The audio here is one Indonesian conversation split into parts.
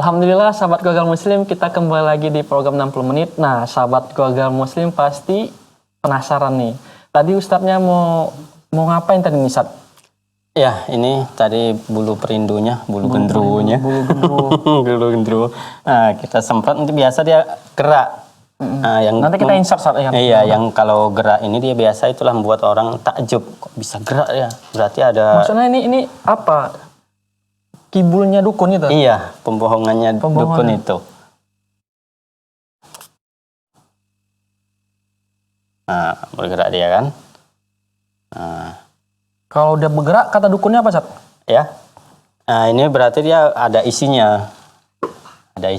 Alhamdulillah sahabat Gagal Muslim, kita kembali lagi di program 60 menit. Nah, sahabat Gagal Muslim pasti penasaran nih. Tadi Ustadznya mau ngapain tadi nih, Ustadz? Ya, ini tadi bulu perindunya, bulu gendruwonya. Bulu gendruwo. Bulu gendruwo. Nah, kita semprot, nanti biasa dia gerak. Nah, Nanti kita insert saat ya. Iya, yang kalau gerak ini dia biasa itulah membuat orang takjub. Kok bisa gerak ya? Berarti ada... Maksudnya ini apa? Kibulnya dukun itu? Iya, pembohongannya dukun itu. Nah, bergerak dia kan. Nah. Kalau udah bergerak, kata dukunnya apa, Sat? Ya. Nah, ini berarti dia ada isinya. Ada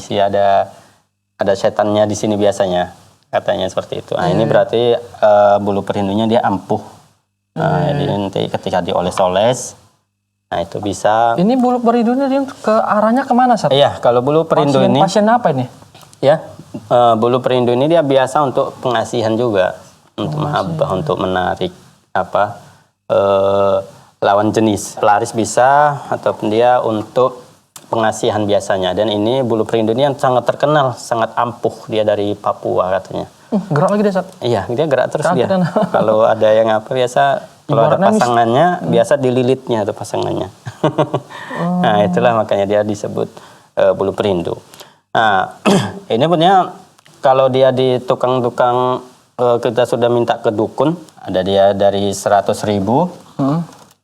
setannya di sini biasanya. Katanya seperti itu. Nah, ini berarti bulu perindunya dia ampuh. Nah, jadi nanti ketika dioles-oles, nah itu bisa. Ini bulu perindunya dia ke arahnya kemana, Sat? Iya, kalau bulu perindu ini. Pasien apa ini? Ya, bulu perindu ini dia biasa untuk pengasihan juga. Untuk mahabbah, untuk menarik lawan jenis. Pelaris bisa, ataupun dia untuk pengasihan biasanya. Dan ini bulu perindu ini yang sangat terkenal, sangat ampuh. Dia dari Papua katanya. Gerak lagi deh, Sat? Iya, dia gerak terus dia. Kalau ada yang biasa, kalau ada pasangannya, biasa dililitnya tuh pasangannya. Nah, itulah makanya dia disebut bulu perindu. Nah, ini punya kalau dia di tukang-tukang, kita sudah minta ke dukun, ada dia dari 100.000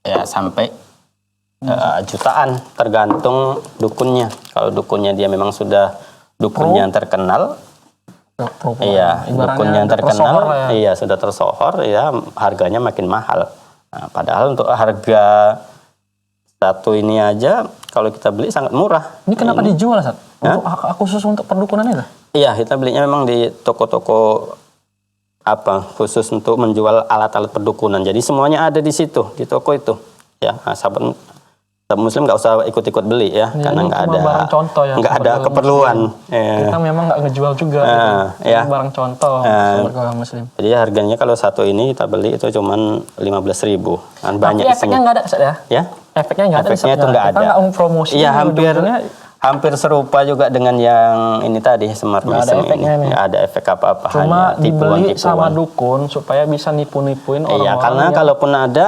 ya sampai jutaan, tergantung dukunnya. Kalau dukunnya dia memang sudah dukunnya yang terkenal, iya, dukunnya yang terkenal, iya sudah tersohor, ya harganya makin mahal. Nah, padahal untuk harga satu ini aja kalau kita beli sangat murah. Ini kenapa dijual, Sat? Untuk khusus untuk perdukunan itu? Iya, kita belinya memang di toko-toko khusus untuk menjual alat-alat perdukunan. Jadi semuanya ada di situ, di toko itu. Ya, sahabat Muslim nggak usah ikut-ikut beli ya, karena nggak ada barang contoh ya, nggak ada keperluan. Kita memang nggak ngejual juga, ya. Barang contoh sahabat Muslim. Jadi harganya kalau satu ini kita beli itu cuman 15.000. Kan banyak tapi efeknya nggak ada, ya? Ya? Efeknya nggak ada. Efeknya itu nggak ada. Kita nggak mempromosi. Iya, hampir serupa juga dengan yang ini tadi, Semar Mesem ini. Nggak ada efek apa-apa. Cuma hanya dibeli tipuan. sama dukun supaya bisa nipu-nipuin orang-orang. Iya, karena kalaupun ada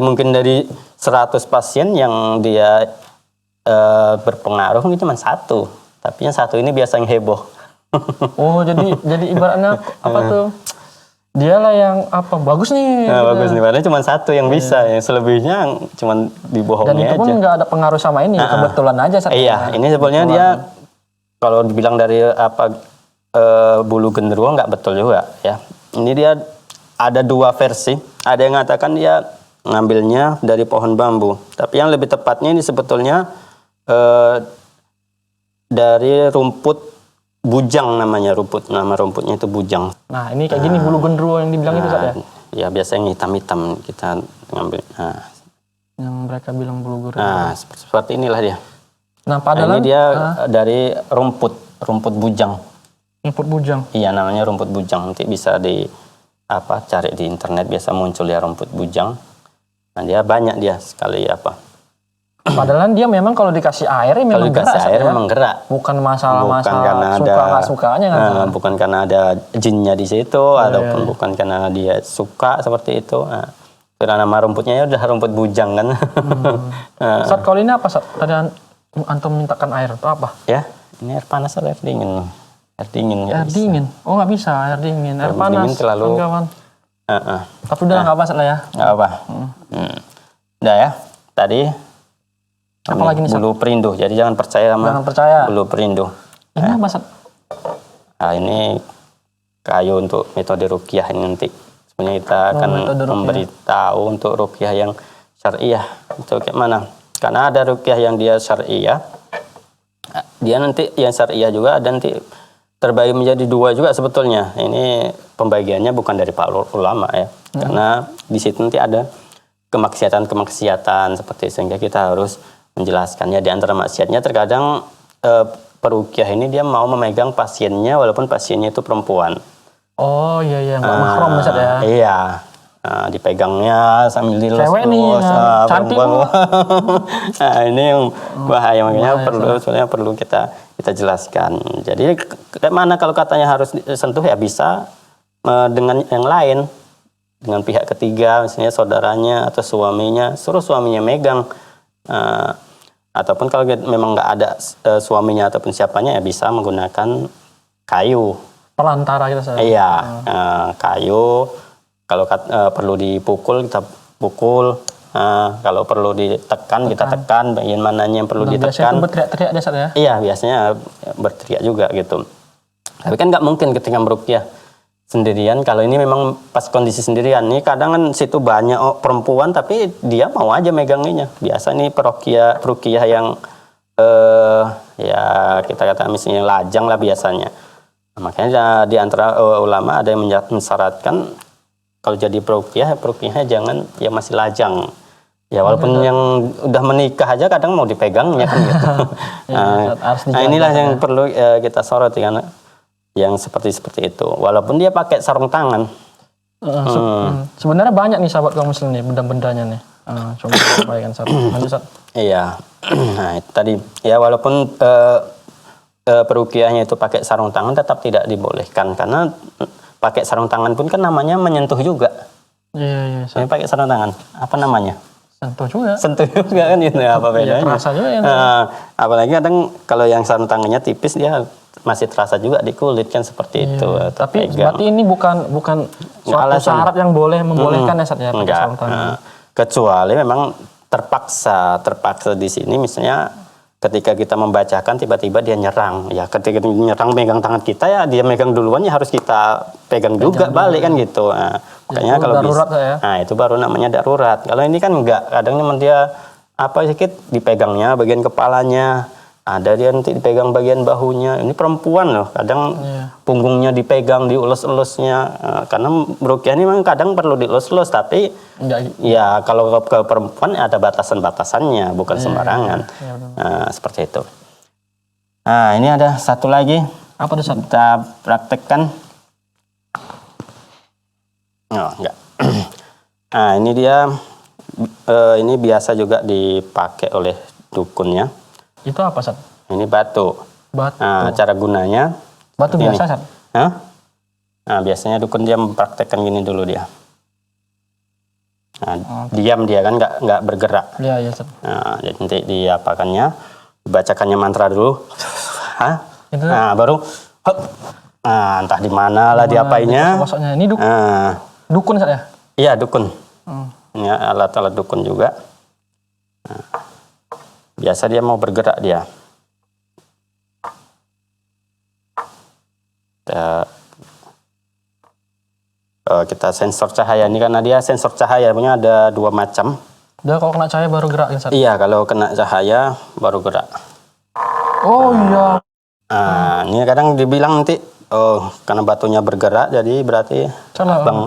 mungkin dari 100 pasien yang dia berpengaruh mungkin cuma satu. Tapi yang satu ini biasa yang heboh. Oh, jadi ibaratnya apa tuh? Dialah yang bagus nih. Nah, bagus nih, padahal cuma satu yang bisa, yang selebihnya cuma dibohongi aja. Dan itu pun nggak ada pengaruh sama ini, kebetulan aja. Iya, ini sebenarnya dia kalau dibilang dari bulu genderuwo nggak betul juga ya. Ini dia ada dua versi. Ada yang mengatakan dia ngambilnya dari pohon bambu, tapi yang lebih tepatnya ini sebetulnya dari rumput bujang namanya, nama rumputnya itu bujang. Nah, ini kayak gini bulu genderuwo yang dibilang itu, Sat, ya? Ya, biasanya hitam-hitam kita ngambil. Yang mereka bilang bulu genderuwo. Nah, seperti inilah dia. Nah, padahal ini dia dari rumput bujang. Rumput bujang. Iya, namanya rumput bujang. Nanti bisa cari di internet, biasa muncul ya rumput bujang. Nah, dia banyak dia sekali Padahal dia memang kalau dikasih air memang gerak. Memang gerak. Bukan masalah suka nggak sukanya kan? Bukan karena ada jinnya di situ, ataupun bukan karena dia suka seperti itu. Nah, karena nama rumputnya ya udah rumput bujang kan. Sat, kalau ini apa, Sat? Tadi antum mintakan air itu apa? Ya, ini air panas atau air dingin? Air dingin. Air dingin? Oh, nggak bisa air dingin. Air panas. Dingin terlalu. Tapi udah nggak apa, Sat, lah ya. Nggak apa. Udah ya. Tadi. Apalagi nih, bulu perindu, jadi jangan percaya sama bulu perindu. Ini apa, Sat? Nah, ini kayu untuk metode ruqyah ini nanti. Sebenarnya kita akan memberitahu untuk ruqyah yang syariah. Itu kayak mana? Karena ada ruqyah yang dia syariah, dia nanti yang syariah juga ada nanti terbagi menjadi dua juga sebetulnya. Ini pembagiannya bukan dari para ulama ya, karena di situ nanti ada kemaksiatan seperti itu, sehingga kita harus menjelaskannya. Di antara maksiatnya terkadang peruqyah ini dia mau memegang pasiennya walaupun pasiennya itu perempuan. Oh iya, nggak mahram, Ustaz, ya. Iya. dipegangnya sambil dilus. Cewek nih, cantik perempuan. Nah, ini yang bahaya, makanya Bahaya, perlu kita jelaskan. Jadi mana kalau katanya harus disentuh, ya bisa dengan yang lain, dengan pihak ketiga, misalnya saudaranya atau suaminya, suruh suaminya megang. Ataupun kalau memang nggak ada suaminya ataupun siapanya, ya bisa menggunakan kayu. Perantara kita saya. Iya, kayu. Kalau perlu dipukul, kita pukul. Kalau perlu ditekan, kita tekan. Bagian mananya yang perlu ditekan. Biasanya itu berteriak-teriak dia Ustaz ya? Iya, biasanya berteriak juga gitu. Tapi kan nggak mungkin ketika meruqyah sendirian. Kalau ini memang pas kondisi sendirian. Nih kadang kan situ banyak perempuan, tapi dia mau aja meganginya. Biasa nih peruqyah yang ya kita kata misalnya lajang lah biasanya. Nah, makanya di antara ulama ada yang mensyaratkan kalau jadi peruqyahnya jangan yang masih lajang. Ya walaupun yang udah menikah aja kadang mau dipegangnya kan gitu. Nah inilah yang perlu kita soroti, karena yang seperti itu. Walaupun dia pakai sarung tangan. Sebenarnya banyak nih sahabat kaum muslim nih benda-bendanya nih. Coba sampaikan Ustaz. Iya. Nah itu tadi ya, walaupun peruqyahnya itu pakai sarung tangan tetap tidak dibolehkan, karena pakai sarung tangan pun kan namanya menyentuh juga. Iya. Saya pakai sarung tangan, apa namanya? Sentuh juga kan gitu. Apa bedanya? Terasa juga ya. Apalagi kadang kalau yang sarung tangannya tipis, dia masih terasa juga di kulit kan, seperti itu. Tapi berarti ini bukan suatu syarat yang membolehkan ya Ustaz ya pakai sarung tangan. Kecuali memang terpaksa di sini, misalnya ketika kita membacakan tiba-tiba dia nyerang, ya ketika dia nyerang megang tangan kita, ya dia megang duluan, ya harus kita pegang juga balik kan gitu. Nah, makanya kalau darurat ya. Nah itu baru namanya darurat. Kalau ini kan enggak, kadang memang dia sedikit dipegangnya bagian kepalanya, ada dia nanti dipegang bagian bahunya. Ini perempuan loh, kadang punggungnya dipegang, diulus-ulusnya. Karena meruqyah ini memang kadang perlu diulus-ulus, tapi ya kalau ke perempuan ada batasan-batasannya, bukan sembarangan. Nah, seperti itu. Nah, ini ada satu lagi. Apa tuh Ustaz? Kita praktekkan. Oh, enggak. Nah, ini dia. Ini biasa juga dipakai oleh dukun ya. Itu apa Ustaz? Ini batu. Nah, cara gunanya. Batu ini. biasa Ustaz? Nah, biasanya dukun dia mempraktekkan gini dulu dia. Nah, diam dia kan, nggak bergerak. Iya Ustaz. Nah, jadi nanti diapakannya, dibacakannya mantra dulu. Nah, baru nah, entah di mana lah diapainya. Ini dukun Ustaz ya? Iya, dukun. Ini alat-alat dukun juga. Nah, biasa dia mau bergerak dia. Kita sensor cahaya ini, karena dia sensor cahaya punya ada 2 macam. Dia kalau kena cahaya baru gerak Ustaz? Iya, kalau kena cahaya baru gerak. Oh iya. Nah, ini kadang dibilang nanti, karena batunya bergerak, jadi berarti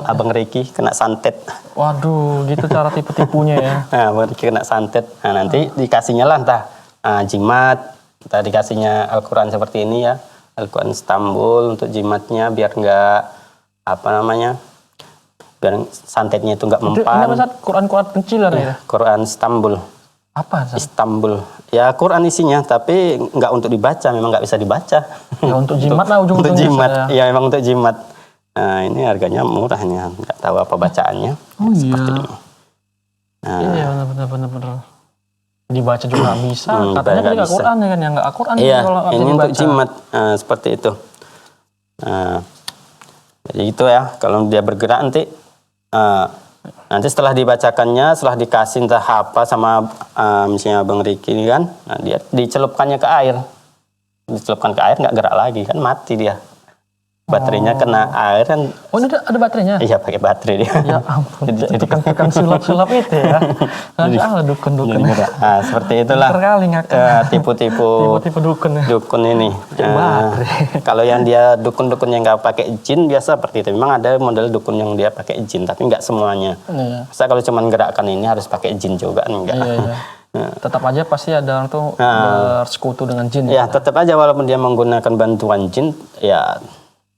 Abang Ricky kena santet. Waduh, gitu cara tipu-tipunya ya. Nah, Abang Ricky kena santet. Nah, nanti dikasihnya lah entah jimat, kita dikasihnya Al-Quran seperti ini ya. Al-Quran Istanbul untuk jimatnya, biar nggak biar santetnya itu nggak mempan. Ini apa Quran kecil ya? Quran Istanbul. Apa Istanbul. Ya Quran isinya, tapi nggak untuk dibaca, memang nggak bisa dibaca. Ya untuk jimat lah ujung-ujungnya. Untuk jimat, ya memang untuk jimat. Nah, ini harganya murah nih, nggak tahu apa bacaannya. Oh seperti ini. Nah. Iya benar. Dibaca juga nggak bisa. Katanya kan nggak Quran ya kan, yang nggak Quran. Iya, ini untuk jimat seperti itu. Jadi itu ya, kalau dia bergerak nanti setelah dibacakannya, setelah dikasih entah apa sama misalnya Bang Riki ini kan, nah dia dicelupkannya ke air. Dicelupkan ke air nggak gerak lagi kan, mati dia. Baterainya kena air kan. Oh ini ada baterainya? Iya, pakai baterai dia. Ya ampun, tukang sulap-sulap itu ya. Dukun-dukun. Nah, seperti itulah. Tipu-tipu dukun. Dukun ini. Kalau yang dia dukun-dukun yang nggak pakai jin biasa seperti itu. Memang ada model dukun yang dia pakai jin, tapi nggak semuanya. Masa kalau cuma gerakkan ini harus pakai jin juga enggak. Iya. Tetap aja pasti ada orang tuh bersekutu dengan jin. Ya, tetap aja walaupun dia menggunakan bantuan jin, ya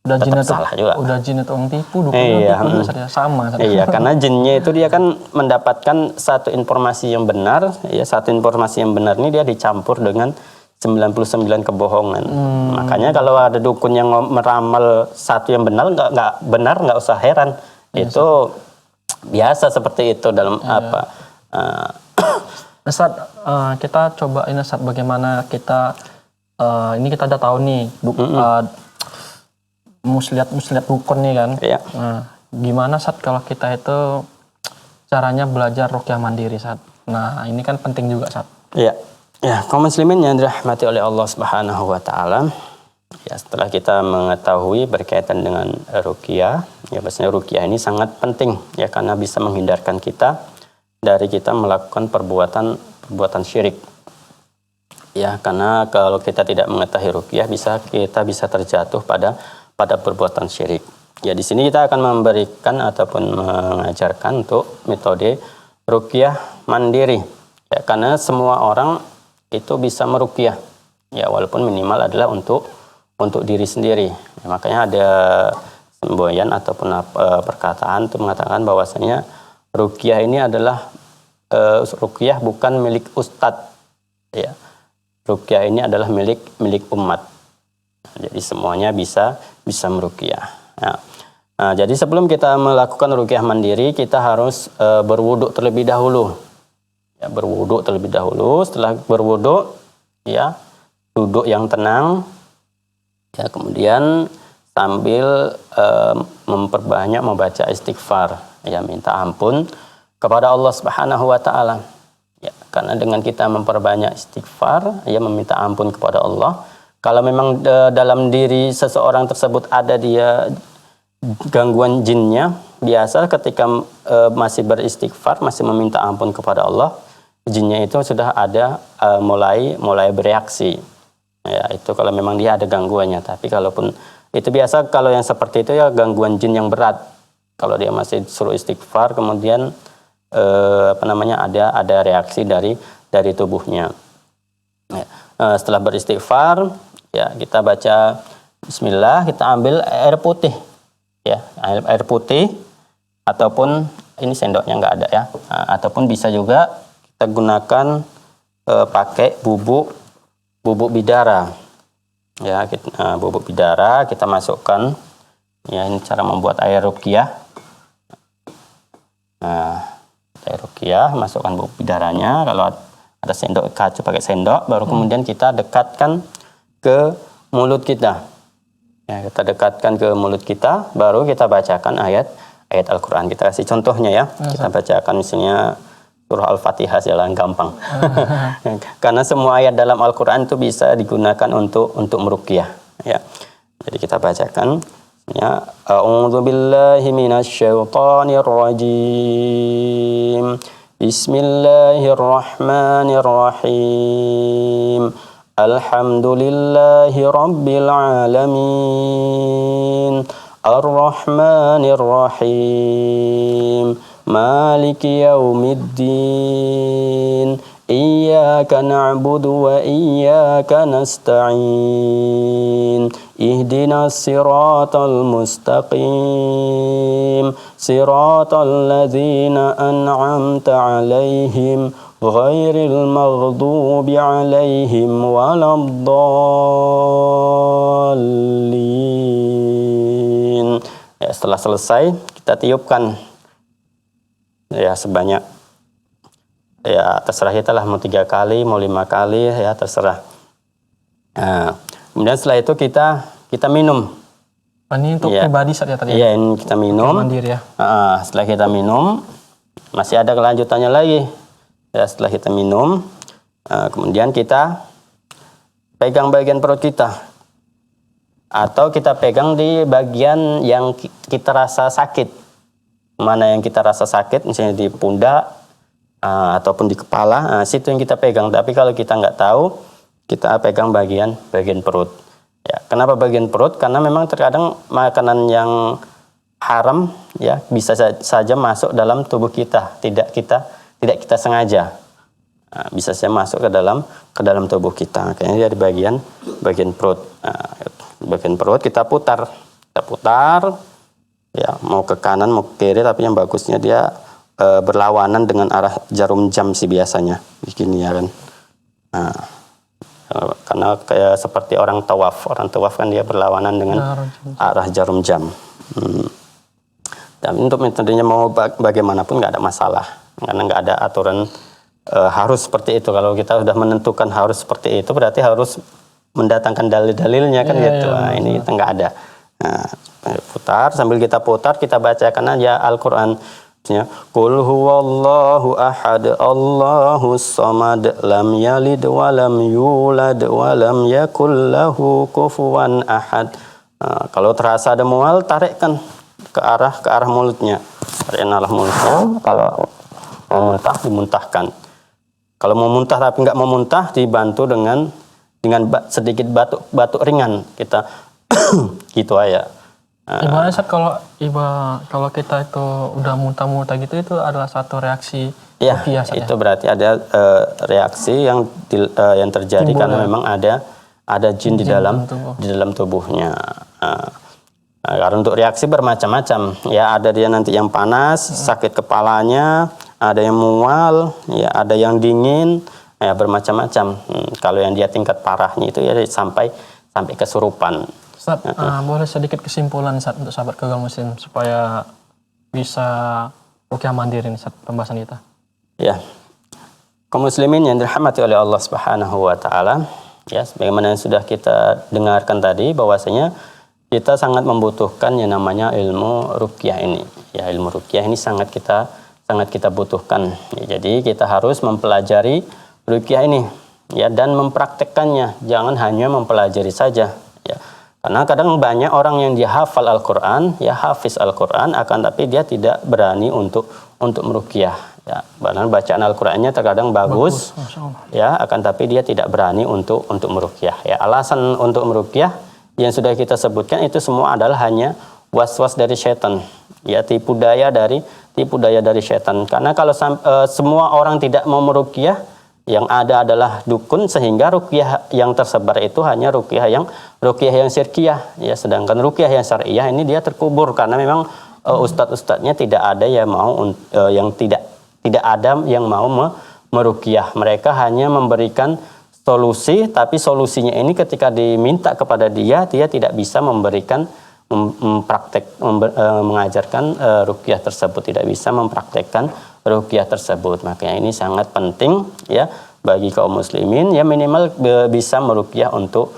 Udah tetap jin atau salah juga. udah jin atau orang tipu, dukun Iya, tipu juga Ustaz, ya. Sama Ustaz. Iya, karena jinnya itu dia kan mendapatkan satu informasi yang benar, ya satu informasi yang benar ini dia dicampur dengan 99 kebohongan. Makanya kalau ada dukun yang meramal satu yang benar nggak usah heran. Itu biasa seperti itu dalam apa? Ustaz, kita coba ini Ustaz, bagaimana kita ini kita udah tahu nih muslihat dukun nih kan. Iya. Nah, gimana Ustaz kalau kita itu caranya belajar ruqyah mandiri Ustaz? Nah, ini kan penting juga Ustaz. Iya. Ya, kaum muslimin yang dirahmati oleh Allah Subhanahu wa taala. Ya, setelah kita mengetahui berkaitan dengan ruqyah, ya biasanya ruqyah ini sangat penting ya karena bisa menghindarkan kita dari kita melakukan perbuatan syirik. Ya, karena kalau kita tidak mengetahui ruqyah kita bisa terjatuh pada perbuatan syirik. Ya, di sini kita akan memberikan ataupun mengajarkan untuk metode ruqyah mandiri. Ya, karena semua orang itu bisa meruqyah. Ya, walaupun minimal adalah untuk diri sendiri. Ya, makanya ada semboyan ataupun perkataan itu mengatakan bahwasanya ruqyah ini adalah ruqyah bukan milik ustadz. Ya. Ruqyah ini adalah milik umat. Jadi semuanya bisa meruqyah. Nah, jadi sebelum kita melakukan ruqyah mandiri, kita harus berwuduk terlebih dahulu. Ya, berwuduk terlebih dahulu. Setelah berwuduk, ya duduk yang tenang. Ya, kemudian sambil memperbanyak membaca istighfar, ya minta ampun kepada Allah Subhanahu wa taala. Ya, karena dengan kita memperbanyak istighfar, ya meminta ampun kepada Allah. Kalau memang dalam diri seseorang tersebut ada dia gangguan jinnya, biasa ketika masih beristighfar, masih meminta ampun kepada Allah, jinnya itu sudah ada mulai bereaksi. Ya, itu kalau memang dia ada gangguannya. Tapi kalaupun itu biasa kalau yang seperti itu ya gangguan jin yang berat. Kalau dia masih suruh istighfar, kemudian ada reaksi dari tubuhnya. Ya, setelah beristighfar, ya kita baca Bismillah, kita ambil air putih, ya air putih ataupun ini sendoknya nggak ada ya, ataupun bisa juga kita gunakan pakai bubuk bidara, ya bubuk bidara kita masukkan, ya ini cara membuat air ruqyah. Air ruqyah, masukkan bubuk bidaranya. Kalau ada sendok kacu pakai sendok, baru kemudian kita dekatkan ke mulut kita. Ya, kita dekatkan ke mulut kita, baru kita bacakan ayat Al-Quran. Kita kasih contohnya ya. Kita bacakan misalnya surah Al-Fatihah, jalan gampang. Karena semua ayat dalam Al-Quran itu bisa digunakan untuk meruqyah. Ya. Jadi kita bacakan. Ya, a'udzu billahi minasyaitonir rajim. Bismillahirrahmanirrahim. Alhamdulillahi rabbil alamin. Ar-Rahmanir Rahim. Maliki yaumiddin. Iyyaka na'budu wa iyyaka nasta'in. Ihdinas siratal mustaqim. Siratal ladzina an'amta 'alaihim ghairil maghdubi 'alaihim waladdallin. Ya, setelah selesai kita tiupkan ya sebanyak, ya terserah kita lah, mau 3 kali mau 5 kali, ya terserah. Nah, kemudian setelah itu kita minum. Ini untuk pribadi saja tadi. Iya, ini kita minum. Mandiri ya. Setelah kita minum, masih ada kelanjutannya lagi. Ya, setelah kita minum, kemudian kita pegang bagian perut kita, atau kita pegang di bagian yang kita rasa sakit. Mana yang kita rasa sakit, misalnya di pundak ataupun di kepala, situ yang kita pegang. Tapi kalau kita nggak tahu, kita pegang bagian perut. Ya, kenapa bagian perut? Karena memang terkadang makanan yang haram ya bisa saja masuk dalam tubuh kita, tidak kita sengaja. Bisa saja masuk ke dalam tubuh kita. Makanya dia di bagian perut. Bagian perut kita putar Kita putar, ya mau ke kanan mau ke kiri, tapi yang bagusnya dia berlawanan dengan arah jarum jam sih biasanya, begini ya kan. Nah, karena kayak seperti orang tawaf kan dia berlawanan dengan arah jarum jam. Dan untuk metodenya mau bagaimanapun nggak ada masalah, karena nggak ada aturan harus seperti itu. Kalau kita sudah menentukan harus seperti itu, berarti harus mendatangkan dalil-dalilnya kan gitu. Nah, ini kita nggak ada. Nah, putar, sambil kita putar kita bacakan aja Al-Quran. Qul huwallahu ahad, Allahus samad, lam yalid wa lam yulad wa lam yakul lahu kufuwan ahad. Nah, kalau terasa ada mual, tarikkan ke arah mulutnya. Tarikan arah mulutnya. Kalau mau muntah, dimuntahkan. Kalau mau muntah tapi nggak mau muntah, dibantu dengan sedikit batuk ringan kita gitu aja. Gimana Ustaz kalau kita itu udah muntah-muntah gitu, itu adalah satu reaksi ya, itu berarti ada reaksi yang terjadi timbul, karena memang ada jin di dalam tubuhnya. Karena untuk reaksi bermacam-macam, ya ada dia nanti yang panas, sakit kepalanya, ada yang mual, ya ada yang dingin, ya bermacam-macam. Kalau yang dia tingkat parahnya itu ya sampai kesurupan. Ustaz, boleh sedikit kesimpulan Ustaz untuk sahabat keluarga muslim supaya bisa ruqyah mandiri nih Ustaz pembahasan kita. Ya, kaum muslimin yang dirahmati oleh Allah Subhanahu wa taala, ya sebagaimana yang sudah kita dengarkan tadi bahwasanya kita sangat membutuhkan yang namanya ilmu ruqyah ini. Ya, ilmu ruqyah ini sangat kita butuhkan. Ya, jadi kita harus mempelajari ruqyah ini ya dan mempraktekkannya. Jangan hanya mempelajari saja ya. Karena kadang banyak orang yang dia hafal Al-Qur'an, ya hafiz Al-Qur'an, akan tapi dia tidak berani untuk meruqyah. Ya, bahkan bacaan Al-Qur'annya terkadang bagus ya, akan tapi dia tidak berani untuk meruqyah. Ya, alasan untuk meruqyah yang sudah kita sebutkan itu semua adalah hanya was-was dari setan. Ya, tipu daya dari setan. Karena kalau semua orang tidak mau meruqyah, yang ada adalah dukun, sehingga ruqyah yang tersebar itu hanya ruqyah yang syirkiyah ya, sedangkan ruqyah yang syariah ini dia terkubur karena memang ustadz-ustadznya tidak ada yang mau tidak ada yang mau meruqyah. Mereka hanya memberikan solusi, tapi solusinya ini ketika diminta kepada dia tidak bisa memberikan mengajarkan ruqyah tersebut, tidak bisa mempraktekkan ruqyah tersebut. Makanya ini sangat penting ya bagi kaum muslimin, ya minimal bisa meruqyah untuk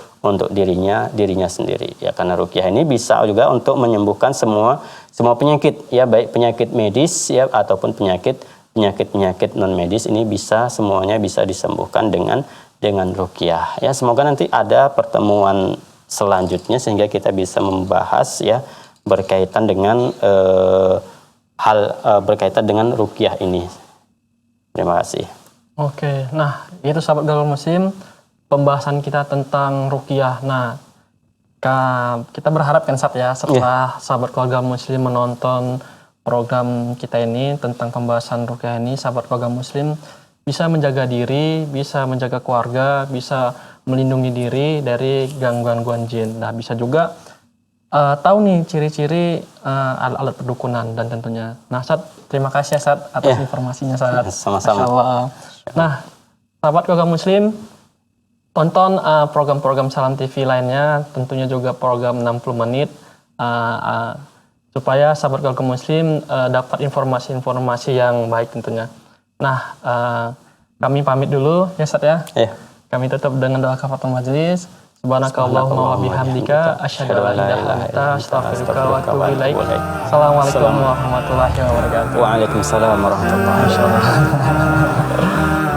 dirinya sendiri ya, karena ruqyah ini bisa juga untuk menyembuhkan semua penyakit ya, baik penyakit medis ya ataupun penyakit non medis, ini semuanya bisa disembuhkan dengan ruqyah ya. Semoga nanti ada pertemuan selanjutnya sehingga kita bisa membahas ya berkaitan dengan berkaitan dengan ruqyah ini. Terima kasih. Oke, nah itu sahabat gaul muslim pembahasan kita tentang ruqyah. Nah, kita berharap kan setelah sahabat keluarga muslim menonton program kita ini tentang pembahasan ruqyah ini, sahabat keluarga muslim bisa menjaga diri, bisa menjaga keluarga, bisa melindungi diri dari gangguan-gangguan jin. Nah, bisa juga tahu nih ciri-ciri alat-alat perdukunan dan tentunya. Nah, Ustaz, terima kasih Ustaz atas informasinya Ustaz. Sama-sama. Nah, sahabat keluarga muslim, tonton program-program Salam TV lainnya, tentunya juga program 60 menit supaya sahabat keluarga muslim dapat informasi-informasi yang baik tentunya. Nah, kami pamit dulu ya Ustaz ya. Kami tutup dengan doa kafaratul majelis. Subhanakallahumma wa bihamdika asyhadu an la ilaha illa anta astaghfiruka wa atubu ilaik. Assalamualaikum warahmatullahi wabarakatuh. Waalaikumsalam warahmatullahi wabarakatuh.